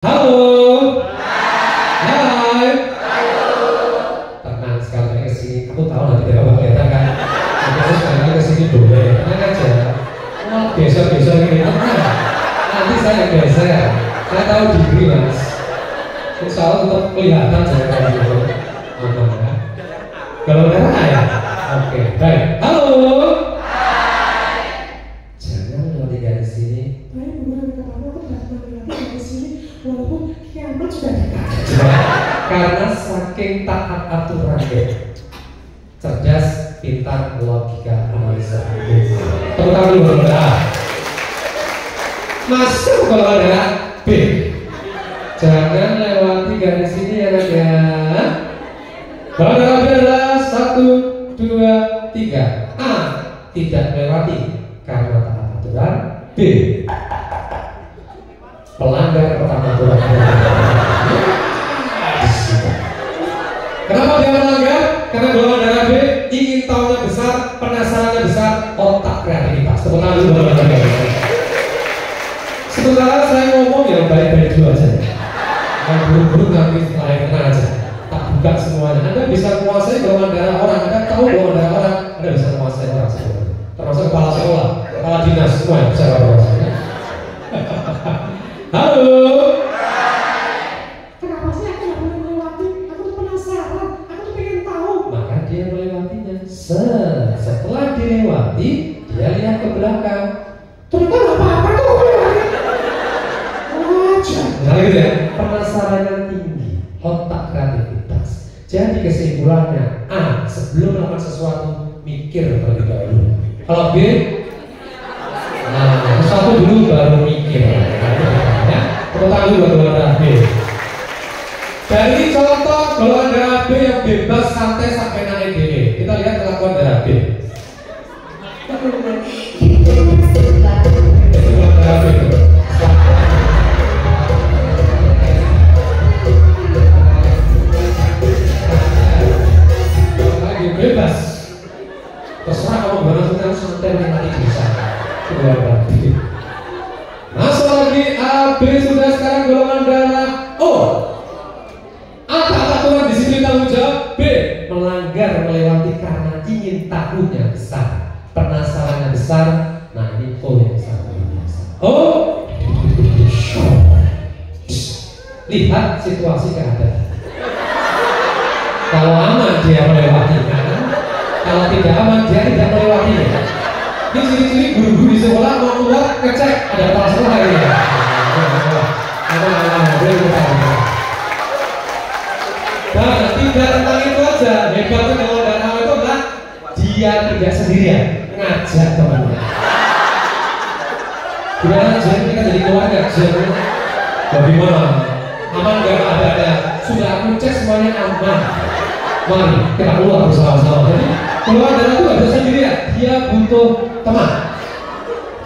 Halo. Hai. Tenang sekali kesini. Aku tahu nanti tidak bakal kelihatan kan. Tapi sekarang kesini boleh. Tenang aja. Oh, biasa-biasa gini. Tenang. Nanti saya geser. Saya tahu diri mas. Insya Allah tetap kelihatan saya kayak gitu. Aman ya. Kalau merah ya. Oke. Baik. Halo. Jangan lewati garis sini. Walaupun kiamat sudah dekat. Karena saking taat aturan cerdas, pintar, logika, analisa. Tepuk tangan dulu kalau ada A. Masuk kalau ada B. Jangan lewati garis ini ya nak ya. Kalau ada B adalah 1, 2, 3. A. Tidak melewati karena taat aturan. B. Pelanggar pertama aturan. Kenapa dia melanggar? Karena golongan darah B ingin tahunya besar, penasarannya besar, otak kreativitas. Tepuk tangan dulu golongan darah B. Sementara saya ngomong yang baik-baik dulu aja. Yang buruk-buruk nanti setelah yang tenang aja. Tak buka semuanya. Anda bisa menguasai golongan darah orang. Anda tahu golongan darah orang. Anda bisa menguasai orang semua. Termasuk kepala sekolah, kepala dinas semua yang bisa menguasai. Halo. Kenapa sih aku nggak boleh melewati? Aku tuh penasaran. Aku tuh pengen tahu. Maka dia melewatinya. Setelah dilewati, dia lihat ke belakang. Ternyata nggak apa-apa tuh melewati. Wajar. Nah gitu ya. Penasaran tinggi, otak kreativitas. Jadi kesimpulannya A. Sebelum melakukan sesuatu, mikir terlebih dahulu. Kalau B, nah sesuatu dulu baru mikir. Pertama golongan darah B. Dari contoh golongan darah B yang bebas santai sampai naik DE. Kita lihat kelakuan darah B. Itu golongan darah B. Lagi bebas. Terserah kamu gimana santai menikmati bisa. Itu golongan darah B. Masuk lagi A, B sudah sekarang golongan darah O. A taat aturan disiplin tanggung jawab. B melanggar melewati karena ingin tahunya besar, penasarannya besar. Nah ini O yang sangat biasa. O. Lihat situasi keadaan. Kalau aman dia melewatinya, kalau tidak aman dia tidak melewatinya. Ini ciri-ciri guru-guru di sekolah mau keluar ngecek ada kepala sekolah ini ya. Dan tidak tentang itu aja. Hebatnya kalau darah itu adalah dia tidak sendirian, ngajak temannya. Gimana Jen? Ini kan jadi keluarga Jen. Bagaimana? Aman gak ada? Sudah aku cek semuanya aman. Mari kita keluar bersama-sama. Jadi keluar darah itu gak bisa sendirian. Dia butuh teman.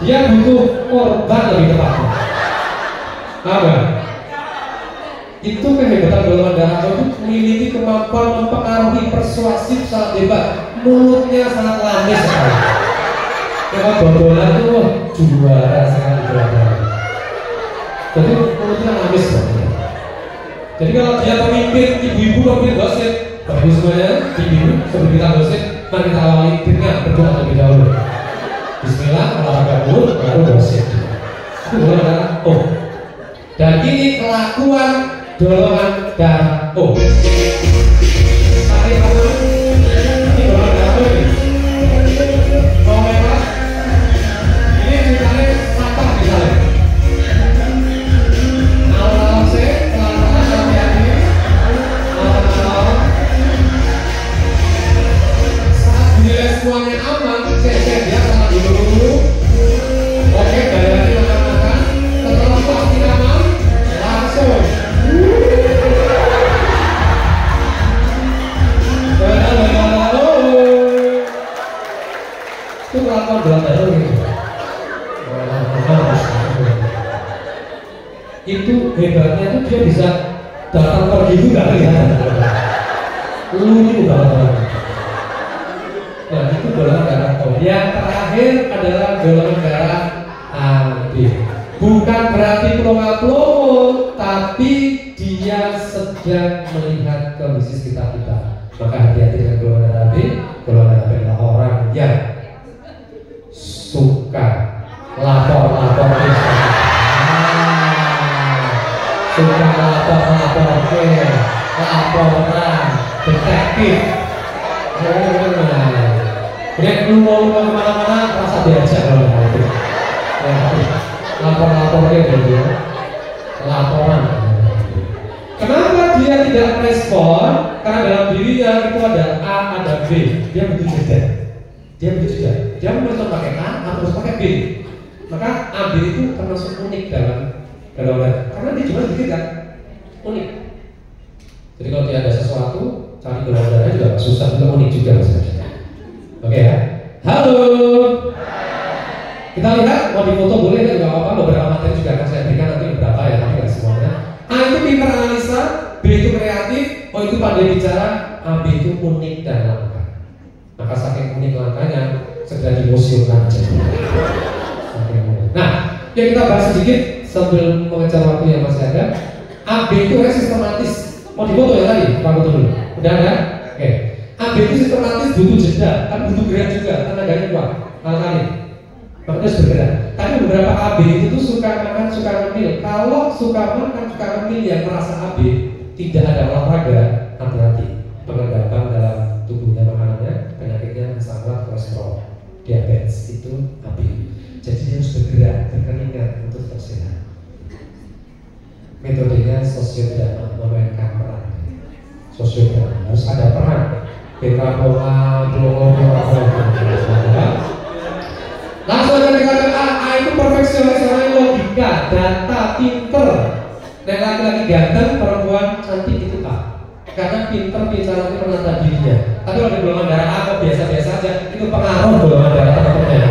Dia butuh korban lebih tepatnya. Apa? Itu kehebatan golongan darah itu memiliki kemampuan mempengaruhi persuasif sangat hebat. Mulutnya sangat lamis sekali. Kalau bobolan itu juara sekali golongan darah. Jadi mulutnya lamis banget. Jadi kalau dia pemimpin, ibu-ibu pemimpin gosip, bagus semuanya, ibu sebelum kita gosip, mari kita awali dengan berdoa terlebih dahulu. Bismillah, olahraga dulu, baru gosip. Itu golongan darah O. Dan ini kelakuan golongan darah O. Tarik tangan. Ini golongan darah O ini. Mau merah. Ini ditarik patah misalnya. Awal-awal C, pelan-pelan hati-hati. Awal-awal. Saat dinilai semuanya aman, cek dia salah dulu. Oke, dari makan-makan. Setelah pasti aman, langsung. Itu kelakuan belanda gitu. Itu hebatnya tuh dia bisa datang pergi itu nggak kelihatan. Itu banget. Nah itu golongan darah O. Yang terakhir adalah golongan darah AB. Bukan berarti promo, tapi dia sedang melihat kondisi kita. Maka hati-hati dengan golongan darah B. Golongan darah B adalah orang yang suka lapor suka laporan detektif. Kemudian lu mau kemana-mana rasa diajak kalau itu. Lapor-lapornya dulu, laporan. Kenapa dia tidak respon? Karena dalam dirinya itu ada A, ada B. Dia butuh jeda. Dia mau pakai A atau harus pakai B. Maka A, B itu termasuk unik dalam karena dia cuma sedikit kan, unik. Jadi kalau dia ada sesuatu, cari golongan darahnya juga susah, juga unik juga maksudnya. Oke ya. Halo. Kita lihat, mau difoto boleh nggak apa-apa, beberapa materi juga akan saya berikan nanti beberapa ya, tapi nggak semuanya. A itu pintar analisa, B itu kreatif, O itu pandai bicara, A, B itu unik dan langka. Maka saking unik langkanya, segera dimuseumkan aja. Nah, yang kita bahas sedikit sambil mengejar waktu yang masih ada. A, B itu sistematis. Mau difoto ya tadi, foto dulu. Udah ada? Oke. A, B itu sistematis, butuh jeda, kan butuh gerak juga, tenaganya kuat. Kali-kali. Makanya harus bergerak. Tapi beberapa AB itu tuh suka makan, suka ngemil. Kalau suka makan, suka ngemil yang merasa AB tidak ada olahraga, hati-hati. Penggendapan dalam tubuhnya makanannya, penyakitnya asam urat, kolesterol, diabetes itu AB. Jadi dia harus bergerak, berkeringat untuk tetap sehat. Metodenya sosiodrama, memainkan peran. Sosiodrama harus ada peran. Kita pola, langsung aja dikatakan A itu perfeksionis, orangnya logika, data, pinter. Dan laki-laki ganteng, perempuan cantik itu A. Karena pinter bicara itu menata dirinya. Tapi kalau di golongan darah A kok biasa-biasa aja, itu pengaruh golongan darah teman-temannya.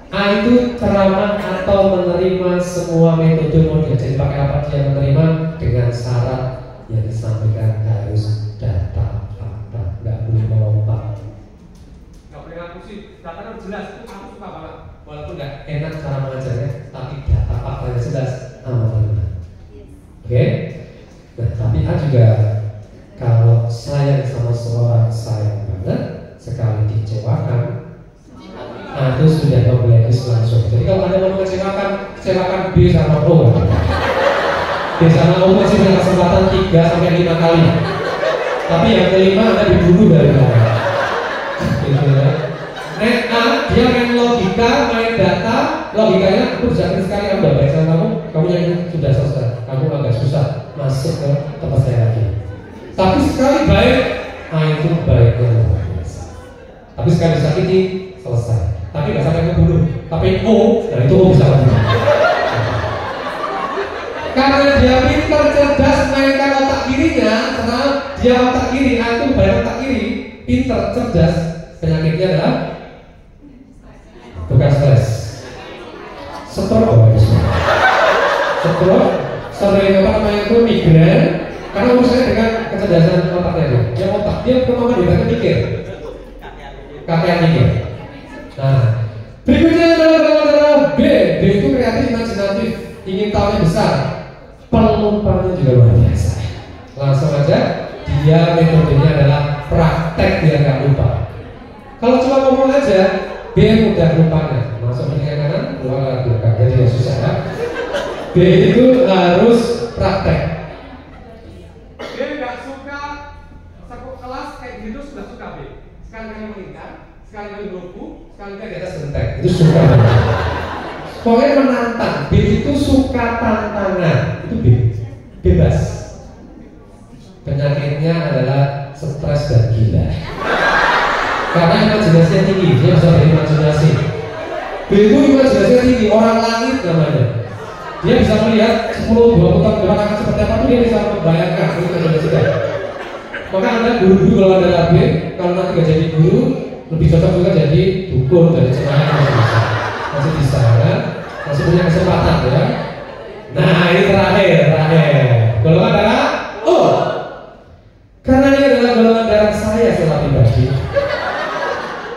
A itu ceramah atau menerima semua metode mau diajari pakai apa dia menerima dengan syarat yang disampaikan harus data, fakta, nggak boleh melompat. Data kan jelas, itu aku suka banget. Walaupun nggak enak cara mengajarnya, tapi data faktanya jelas, aman. Oke? Nah, tapi A juga kalau sayang sama seorang sayang banget, sekali dikecewakan, A itu sudah memblacklist langsung. Jadi kalau ada yang kecewakan B sama O. B sama O masih punya kesempatan 3-5 kali. Tapi yang kelima Anda dibunuh dari mana? Gitu ya. A, dia main logika, main data, logikanya aku bisa sekali kamu udah baik sama kamu yang sudah selesai, kamu agak susah masuk ke tempat saya lagi. Tapi sekali baik, A itu baiknya luar biasa. Tapi sekali sakiti, selesai. Tapi nggak sampai ngebunuh. Tapi O, nah itu O bisa membunuh. Karena dia pintar, cerdas, mainkan otak kirinya, karena dia otak kiri, A itu baik otak kiri, pintar, cerdas, penyakitnya adalah bukan stres, stroke, sering apa namanya itu migrain, karena urusannya dengan kecerdasan otaknya itu. Yang otak dia kemampuan dia mikir, kakek mikir. Nah, berikutnya adalah B. B itu kreatif, imajinatif, ingin tahu yang besar, pelupanya juga luar biasa. Langsung aja, dia metodenya adalah praktek dia nggak lupa. Kalau cuma ngomong aja, B mudah lupanya. Masuk ke kanan, keluar lagi belakang. Jadi susah ya. B itu harus praktek. B nggak suka satu kelas kayak gitu, sudah suka B. Sekali-kali meningkat, sekali-kali berbuku, sekali-kali di atas genteng. Itu suka banget. Pokoknya menantang. B itu suka tantangan. Itu B. Bebas. Penyakitnya adalah stres dan gila. Karena imajinasinya tinggi, dia bisa berimajinasi. B itu imajinasinya tinggi, orang langit namanya. Dia bisa melihat 10-20 tahun depan akan seperti apa, dia bisa membayangkan itu imajinasinya. Maka Anda guru-guru kalau ada B, kalau nanti gak jadi guru, lebih cocok juga jadi dukun, dari cenayang masih bisa kan? Masih punya kesempatan ya. Nah ini terakhir. Golongan darah O. Karena ini adalah golongan darah saya secara pribadi.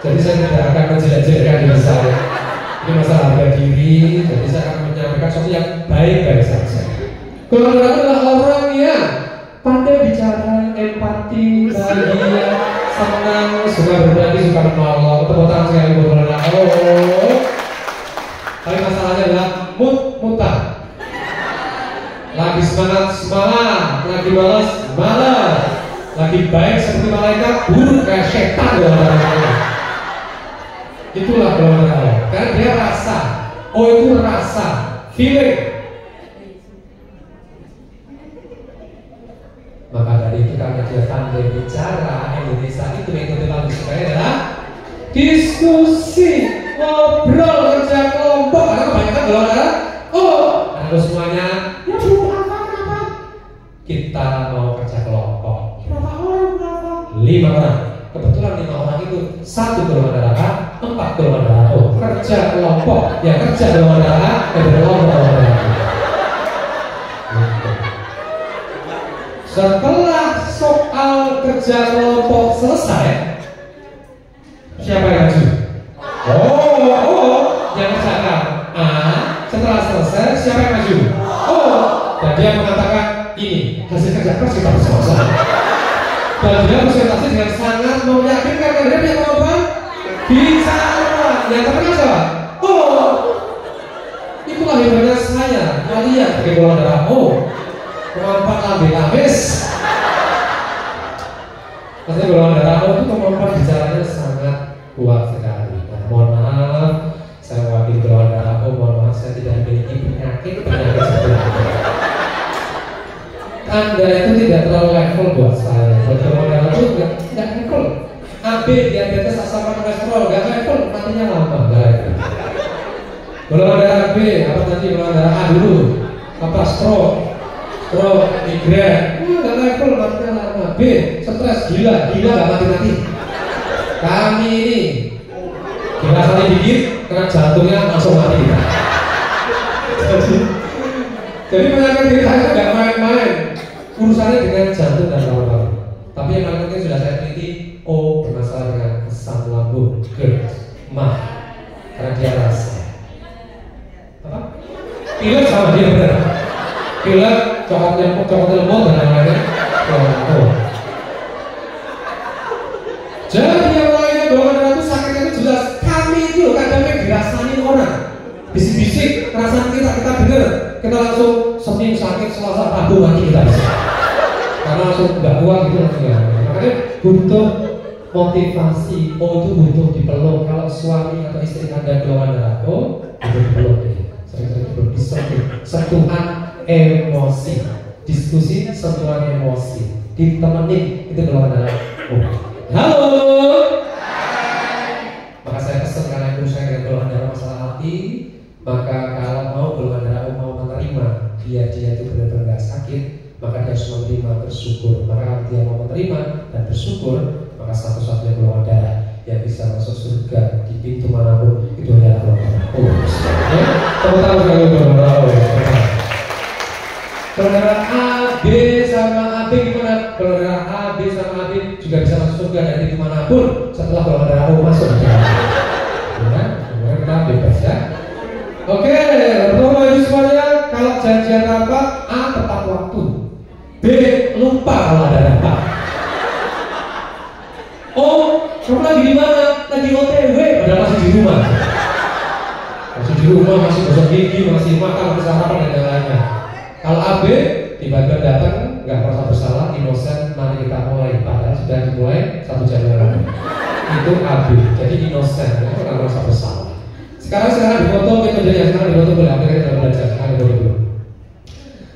Jadi saya tidak akan menjelek-jelekkan diri saya. Ini masalah harga diri, jadi saya akan menyampaikan sesuatu yang baik-baik saja. Golongan darah adalah orang yang pandai bicara, empati, bahagia, senang, suka berbagi, suka menolong. Tepuk tangan sekali buat golongan darah. Oh. Tapi masalahnya adalah mutan. Lagi semangat, lagi malas, lagi baik seperti malaikat, buruk kayak setan golongan darah. Itulah golongan darah. Karena dia rasa. Oh, itu rasa, feeling. Maka dari itu karena dia pandai bicara, Indonesia itu yang kita paling suka adalah diskusi, ngobrol, kerja kelompok. Karena kebanyakan golongan darah, oh, kalau semuanya ya belum apa-apa. Kita mau kerja kelompok. Berapa orang? 5 orang. Kebetulan 5 orang itu 1 golongan darah, 4 golongan darah. Oh, kerja kelompok, ya kerja golongan darah, golongan darah. Setelah soal kerja kelompok selesai, siapa yang maju? Oh, yang kerjakan. Setelah selesai, siapa yang maju? Oh, dan dia mengatakan ini hasil kerja keras kita bersama-sama. Dan dia presentasi dengan sangat meyakinkan karena dia punya kemampuan bicara. Yang terkenal siapa? Oh, itulah hebatnya saya. Kalian sebagai golongan darah. Oh, kemampuan lambe-lames. Maksudnya golongan darah O itu kemampuan bicaranya sangat kuat sekali. Nah, mohon maaf, saya wakil golongan darah O. Mohon maaf, saya tidak memiliki penyakit seperti itu. Anda itu tidak terlalu level buat saya. Buat golongan darah O tidak level. AB, diabetes, asam kolesterol, nggak level, matinya lama. Golongan darah B, apa tadi golongan darah A dulu? Apa stroke, migrain, nggak level, matinya lama. B, stres, gila nggak mati-mati. Kami ini gila sekali dikit, kena jantungnya langsung mati. Jadi penyakit diri saya nggak main-main. Urusannya dengan jantung dan paru-paru. Tapi yang paling penting sudah saya teliti, O bermasalah dengan asam lambung, GERD, MAH, karena dia rasa. Apa? Pilek sama dia benar. Pilek, coklat lembut dan lain-lainnya. Jadi yang lainnya golongan darah itu sakitnya itu jelas. Kami itu kadang dirasain orang. Bisik-bisik perasaan kita dengar. Kita langsung Senin sakit, Selasa, Rabu mati kita bisa. Karena langsung nggak kuat gitu langsung ya. Makanya butuh motivasi. Oh, itu butuh dipeluk. Kalau suami atau istri Anda golongan darah O, butuh dipeluk. Sering-sering dipeluk. Sentuhan emosi, diskusi sentuhan emosi, ditemenin, itu golongan darah O. Halo. Maka saya pesan karena itu saya dengan golongan darah masalah hati. Maka kalau mau golongan darah O mau menerima dia itu benar-benar gak sakit, maka dia harus menerima, bersyukur. Maka kalau dia mau menerima dan bersyukur, maka satu-satunya golongan darah yang bisa masuk surga di pintu manapun itu adalah golongan darah O. Tahu kalau golongan darah O. Golongan darah A, B sama AB gimana? Golongan darah A, B sama AB juga bisa masuk surga dari pintu manapun setelah golongan darah O masuk. Kemudian kita bebas ya. Oke, Bapak Ibu semuanya, kalau janjian rapat A tepat waktu, B lupa kalau ada rapat. Oh, kamu lagi di mana? Lagi OTW, padahal masih di rumah. Masih gosok gigi, masih makan, masih sarapan dan lain-lainnya. Kalau AB tiba-tiba datang, nggak merasa bersalah, inosen, mari kita mulai. Padahal sudah dimulai 1 jam yang lalu. Itu AB, jadi inosen, nggak merasa bersalah. Sekarang difoto metodenya, sekarang difoto boleh, apa kita belajar, sekarang difoto dulu.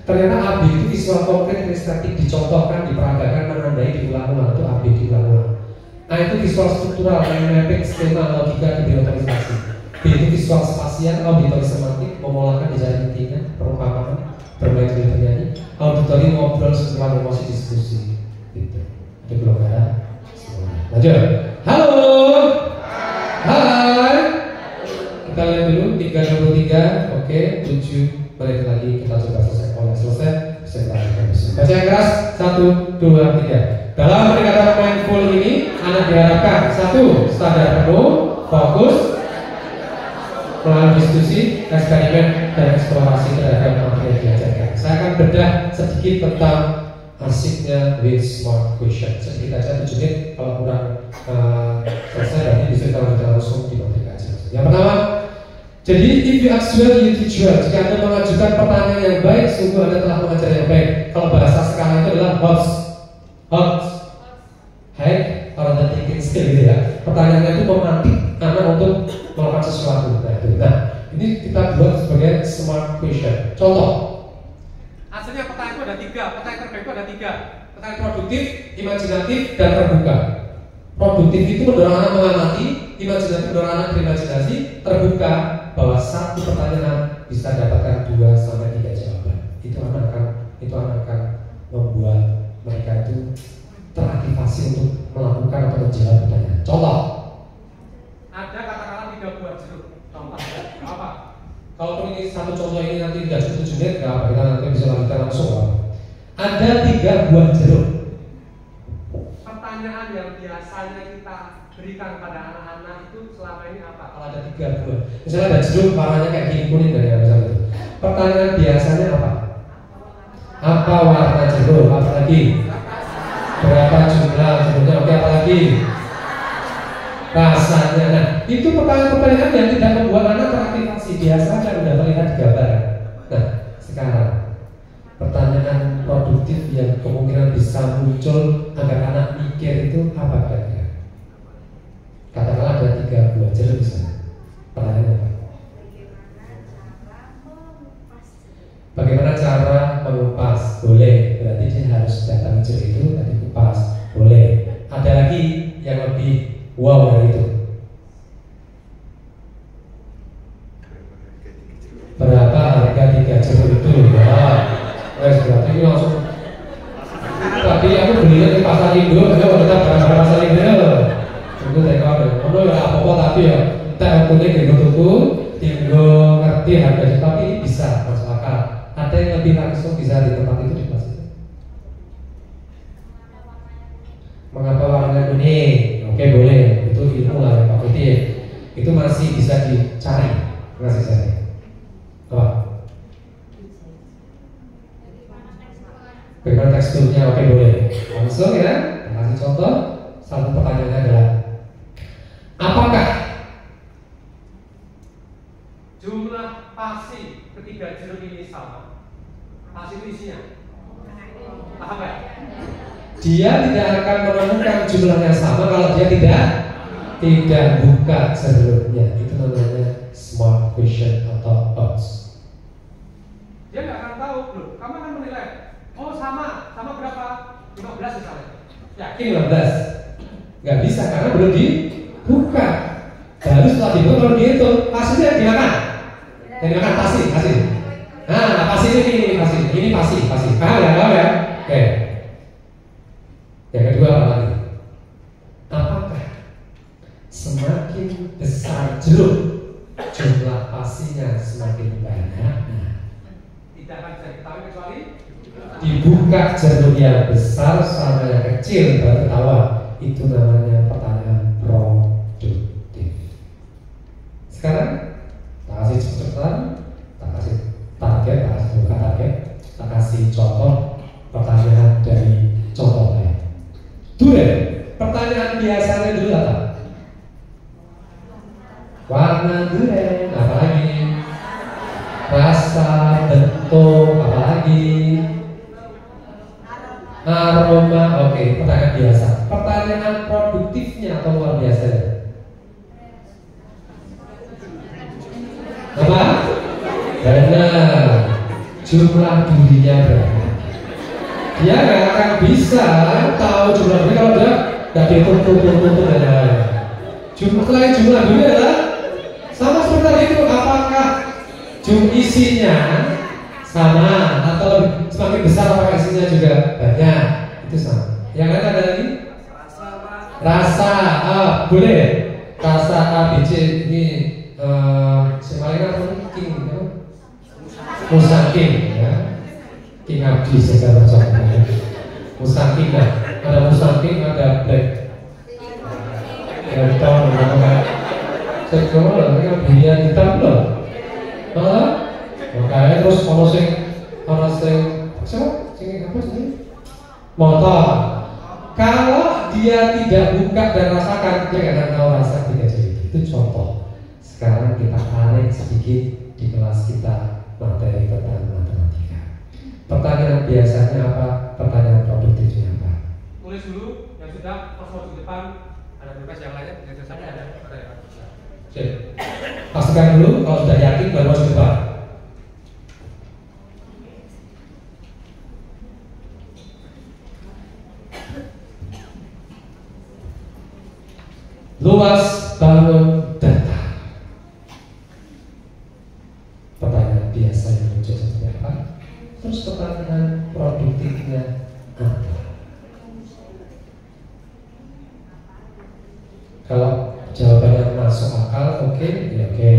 Ternyata AB itu visual konkret, estetik, dicontohkan, diperagakan, menandai, diulang-ulang, itu AB diulang-ulang. A itu visual struktural, mapping, skema, logika, diotorisasi. B itu visual spasial, auditori semantik, memolahkan di jari intinya, perumpamaan, bermain dengan penyanyi, auditori ngobrol, sentuhan emosi, diskusi. Gitu. Itu belum ada. Lanjut. Halo. Hai. Kita lihat dulu 323, oke, 7 menit lagi kita coba selesai. Kalau selesai, bisa kita lakukan besok. Baca yang keras, 1, 2, 3. Dalam pendekatan mindful ini, Anda diharapkan 1. Sadar penuh, fokus, melalui diskusi, eksperimen, dan eksplorasi terhadap materi yang diajarkan. Saya akan bedah sedikit tentang asiknya with smart question. Sedikit aja 7 menit, kalau kurang selesai berarti bisa kita lanjutkan langsung di materi kajian. Yang pertama, jadi if you ask well, you teach well. Jika Anda mengajukan pertanyaan yang baik, sungguh Anda telah mengajar yang baik. Kalau bahasa sekarang itu adalah hot, hack, or the thinking skill gitu ya. Pertanyaannya itu memantik anak untuk melakukan sesuatu. Nah, ini kita buat sebagai smart question. Contoh, hasilnya pertanyaan itu ada 3. Pertanyaan terbaik itu ada 3. Pertanyaan produktif, imajinatif, dan terbuka. Produktif itu mendorong anak mengamati, imajinatif mendorong anak berimajinasi, terbuka bahwa satu pertanyaan bisa dapatkan 2 sampai 3 jawaban. Itu anak akan membuat mereka itu teraktivasi untuk melakukan atau menjawab pertanyaan. Contoh, ada katakanlah 3 buah jeruk. Contoh, nggak apa. Kalau ini satu contoh ini nanti tidak cukup 7 menit, nggak apa. Kita nanti bisa lanjutkan langsung. Ada 3 buah jeruk. Pertanyaan yang biasanya kita berikan pada anak-anak itu selama ini apa? Kalau ada 3 buah, misalnya ada jeruk warnanya kayak gini kuning dari misalnya itu. Pertanyaan biasanya apa? Apa warna jeruk? Apa lagi? Berapa jumlah jeruknya? Oke, apa lagi? Rasanya. Nah, itu pertanyaan-pertanyaan yang tidak membuat anak teraktivasi. Biasanya sudah terlihat di gambar. Nah, sekarang pertanyaan produktif yang kemungkinan bisa muncul agar anak mikir itu apa kira-kira? Katakanlah ada 3 buah jeruk misalnya. Pertanyaannya apa? Bagaimana cara mengupas? Boleh, berarti dia harus datang jeruk itu dan dikupas. Boleh. Ada lagi yang lebih wow dari itu. Berapa harga 3 jeruk itu? Berarti ini langsung. Tadi aku belinya di pasar Indo, kita barang pasar Indo. Itu teko ada. Ono ya apa-apa tapi ya tak punya di tuku, tinggal ngerti harganya, tapi ini bisa masuk akal. Ada yang lebih langsung bisa di tempat itu di kelas itu. Mengapa warna kuning? Oke, boleh. Itu ilmu lah Pak Putih. Itu masih bisa dicari, masih cari. Apa? Bagaimana teksturnya? Oke, boleh. Langsung ya. Kasih contoh. Satu pertanyaannya adalah, apakah jumlah pasi ketiga jeruk ini sama? Pasi itu isinya? Paham ya? Dia tidak akan menemukan jumlahnya sama kalau dia tidak buka sebelumnya. Itu namanya smart question atau odds. Dia nggak akan tahu, loh. Kamu akan menilai, oh sama berapa? 15 misalnya. Yakin 15? Nggak bisa karena belum dibuka. Baru setelah dibuka baru dihitung. Pasinya dimakan. Yang dimakan pasti. Nah, pasti ini pasti. Paham ya? Oke. Yang kedua apa lagi? Apakah semakin besar jeruk, jumlah pasinya semakin banyak? Tidak akan bisa diketahui kecuali dibuka jeruk yang besar sama yang kecil baru ketahuan. Itu namanya pertanyaan produktif. Sekarang tak kasih cepetan, tak kasih target, tak kasih buka target, tak kasih contoh pertanyaan dari contoh lain. Durian, pertanyaan biasanya dulu apa? Warna durian, apa lagi? Rasa, bentuk, apa lagi? Aroma, oke, pertanyaan biasa. Pertanyaan produktifnya atau luar biasa? Apa? Benar. Jumlah durinya berapa? Dia nggak akan bisa tahu jumlah durinya kalau dia nggak dihitung dan lain-lain. Selain jumlah durinya adalah sama seperti itu. Apakah isinya sama atau semakin besar apakah isinya juga banyak? Itu sama. Yang lain ada lagi? Rasa, boleh. Rasa ABC ini semalingnya King, Musaking ya. King Abdi secara macam Musaking lah. Ada Musaking, ada Black. Yang tahu namanya Sekolah lah, kan biaya hitam loh. Makanya terus kalau sing siapa? Sing apa sih? Motor. Kalau dia tidak buka dan rasakan, dia nggak akan tahu rasa tidak jadi. Itu contoh. Sekarang kita tarik sedikit di kelas kita materi tentang matematika. Pertanyaan biasanya apa? Pertanyaan produktifnya apa? Tulis dulu yang sudah pas di depan ada bebas yang lainnya yang selesai ada pertanyaan. Sip. Pastikan dulu kalau sudah yakin baru masuk depan. Luas bangun datar. Pertanyaan biasa yang muncul seperti apa? Terus pertanyaan produktifnya apa? Kalau jawabannya masuk akal, oke, ya oke.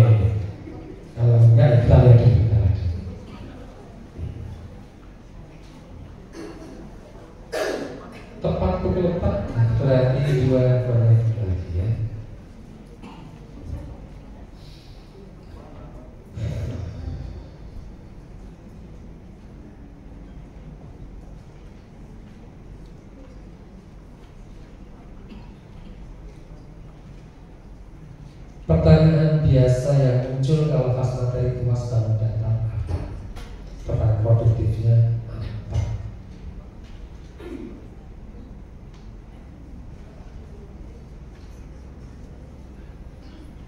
Kalau enggak, ya kita lihat dulu. Tepat pukul 4 berarti 2 menit lagi ya. Pertanyaan biasa yang muncul kalau pas materi luas bangun datar apa? Pertanyaan produktifnya apa?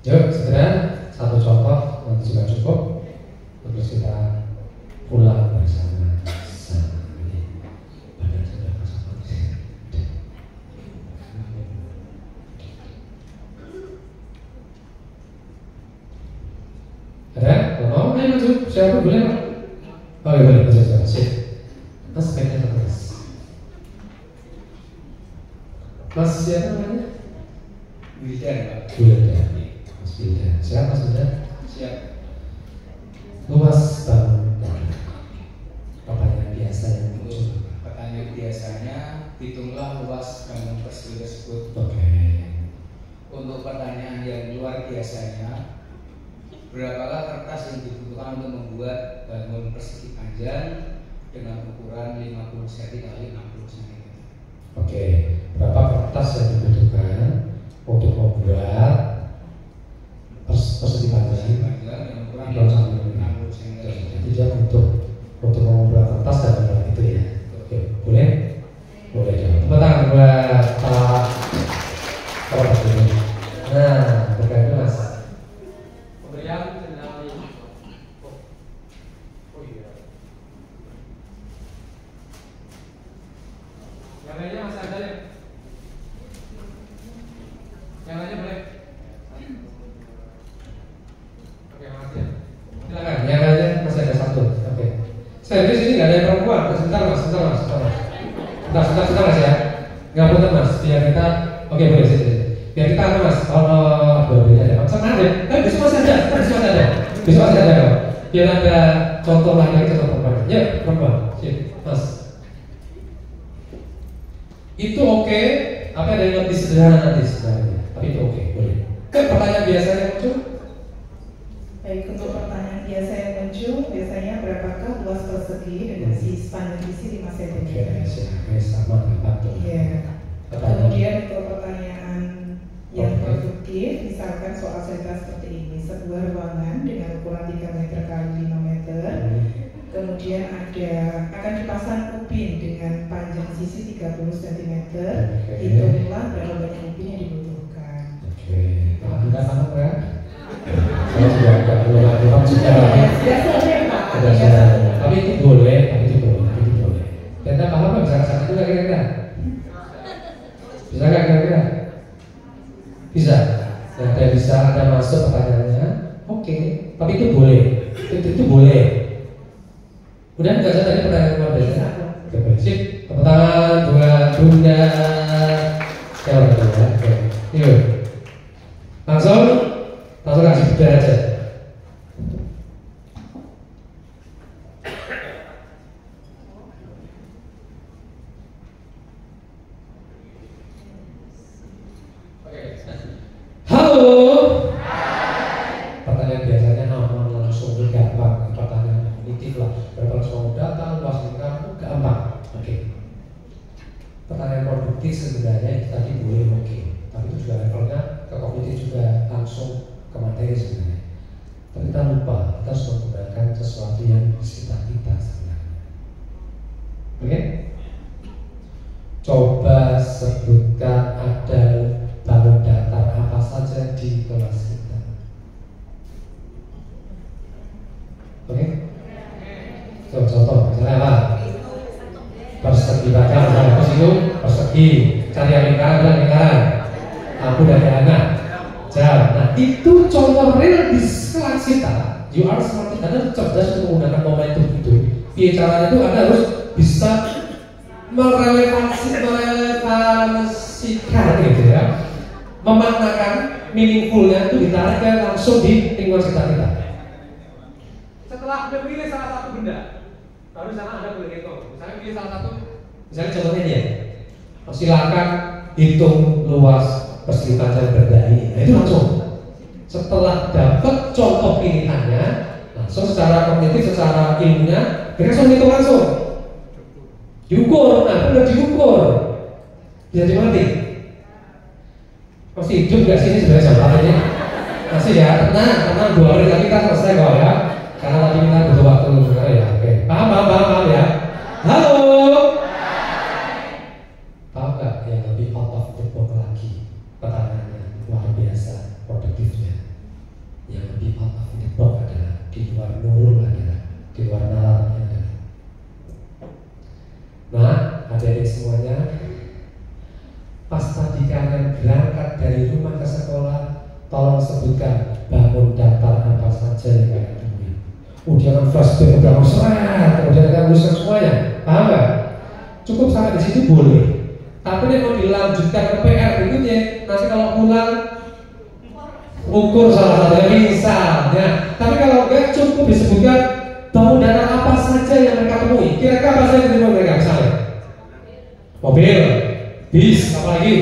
Yuk, segera satu contoh nanti juga cukup. Terus kita pulang bersama. Badan sudah kosong. Ada? Kalau mau, ayo maju. Siapa boleh Pak? Oh ya boleh, maju. Sip. Mas pengen terus. Mas siapa namanya? Wildan, Pak. Wildan. Mas Wildan. Siap Mas Wildan? Siap. Luas bangun datar. Pertanyaan biasa yang muncul. Pertanyaan biasanya, hitunglah luas bangun persegi tersebut. Oke. Untuk pertanyaan yang luar biasanya, berapakah kertas yang dibutuhkan untuk membuat bangun persegi panjang dengan ukuran 50 cm x 60 cm? Oke. Berapa kertas yang dibutuhkan untuk membuat persegi panjang Dengan ukuran 60 cm. Jadi dia untuk membuat kertas dan membuat itu ya. Oke, boleh? Boleh ya. Tepuk tangan buat Pak. Nah, berkait Mas. Pemberian sedang oh iya. Yang lainnya masih ada ya? Yang lainnya boleh? Oke, makasih ya. Silakan. Yang lainnya masih ada satu. Oke. Saya di sini nggak ada yang perempuan. Sebentar Mas. Sebentar Mas ya. Nggak boleh Mas. Biar kita. Oke boleh sih. Biar kita apa Mas? Oh, berbeda ya. Sama aja. Kan besok masih ada. Besok masih ada. Biar ada contoh lagi contoh perempuan. Ya perempuan. Sip, Mas. Itu oke. Apa ada yang lebih sederhana nanti sebenarnya? Tapi itu oke, boleh. Kan pertanyaan biasa yang muncul. Baik, untuk pertanyaan biasa yang muncul, biasanya berapakah luas persegi dengan sepanjang sisi 5 cm? Oke, sama dapat tuh. Iya. Kemudian untuk pertanyaan yang produktif, misalkan soal cerita seperti ini, sebuah ruangan dengan ukuran 3 meter kali 5 meter, kemudian akan dipasang ubin dengan panjang sisi 30 cm, hitunglah berapa banyak ubin yang dibutuhkan. Oke, Anda paham kan? Saya sudah agak belum juga. Tapi itu boleh. Kita paham nggak bisa kesana juga kira-kira? Bisa nggak kira-kira? Bisa. Nah, ada masuk pertanyaannya. Oke, tapi itu boleh. Itu boleh. Udah nggak ada tadi pertanyaan luar biasa. Oke, sip. Tepuk tangan buat Bunda. Oke, yuk. Langsung kasih beda aja. Halo. kognitif sebenarnya itu tadi boleh oke, tapi itu juga levelnya ke kognitif juga langsung ke materi sebenarnya. Tapi kita lupa, kita harus menggunakan sesuatu yang di sekitar kita sebenarnya. Oke? Coba sebutkan ada bangun datar apa saja di kelas kita. Oke? Contoh, misalnya apa? Persegi baca, misalnya apa itu? Persegi, cari yang lingkaran dan lingkaran. Aku dan anak. Jam. Nah itu contoh real di kelas kita. You are smart, Anda cerdas untuk menggunakan momentum itu. Iya caranya itu Anda harus bisa merelevansikan gitu ya, memaknakan meaningfulnya itu ditarikkan langsung di lingkungan sekitar kita. Setelah Anda pilih salah satu benda, baru sana Anda boleh hitung. Misalnya pilih salah satu, misalnya contohnya ini ya, silakan hitung luas persegi panjang benda ini. Nah itu langsung. Setelah dapat contoh pilihannya, langsung secara kognitif, secara ilmunya, kita langsung hitung langsung. Diukur, nah udah diukur, bisa dimati. Masih hidup gak sih ini sebenarnya jawabannya? Masih ya, tenang 2 menit lagi kita selesai kok ya. Karena tadi kita butuh waktu sebenarnya ya. Oke, paham ya. Halo. Tahu nggak yang lebih out of the box lagi? Pertanyaannya luar biasa produktifnya. Yang lebih out of the box adalah di luar nurul adalah di luar nalarnya adalah. Nah, adik-adik semuanya, pas tadi kalian berangkat dari rumah ke sekolah, tolong sebutkan bangun datar apa saja yang kalian temui. Jangan flashback udah seret, kemudian kalian tuliskan semuanya, paham nggak? Cukup sampai di situ boleh. Tapi nih mau dilanjutkan ke PR berikutnya, nanti kalau pulang ukur salah satunya misalnya. Tapi kalau enggak cukup disebutkan bangun datar apa saja yang mereka temui. Kira-kira apa saja yang ditemui mereka misalnya? Mobil, bis, apalagi?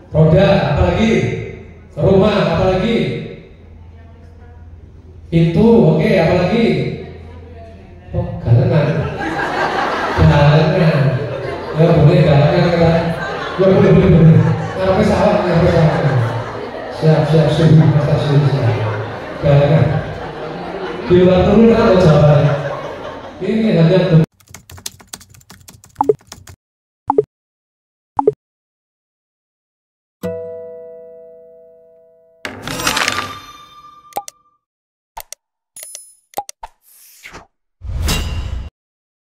Roda, apalagi? Rumah, apalagi? Pintu, oke, apalagi? Oh, galengan. Ya boleh galengan kita. Ya boleh. Ngapain sawah. Siap, galengan. Di luar turun kan ada jawabannya. Ini hanya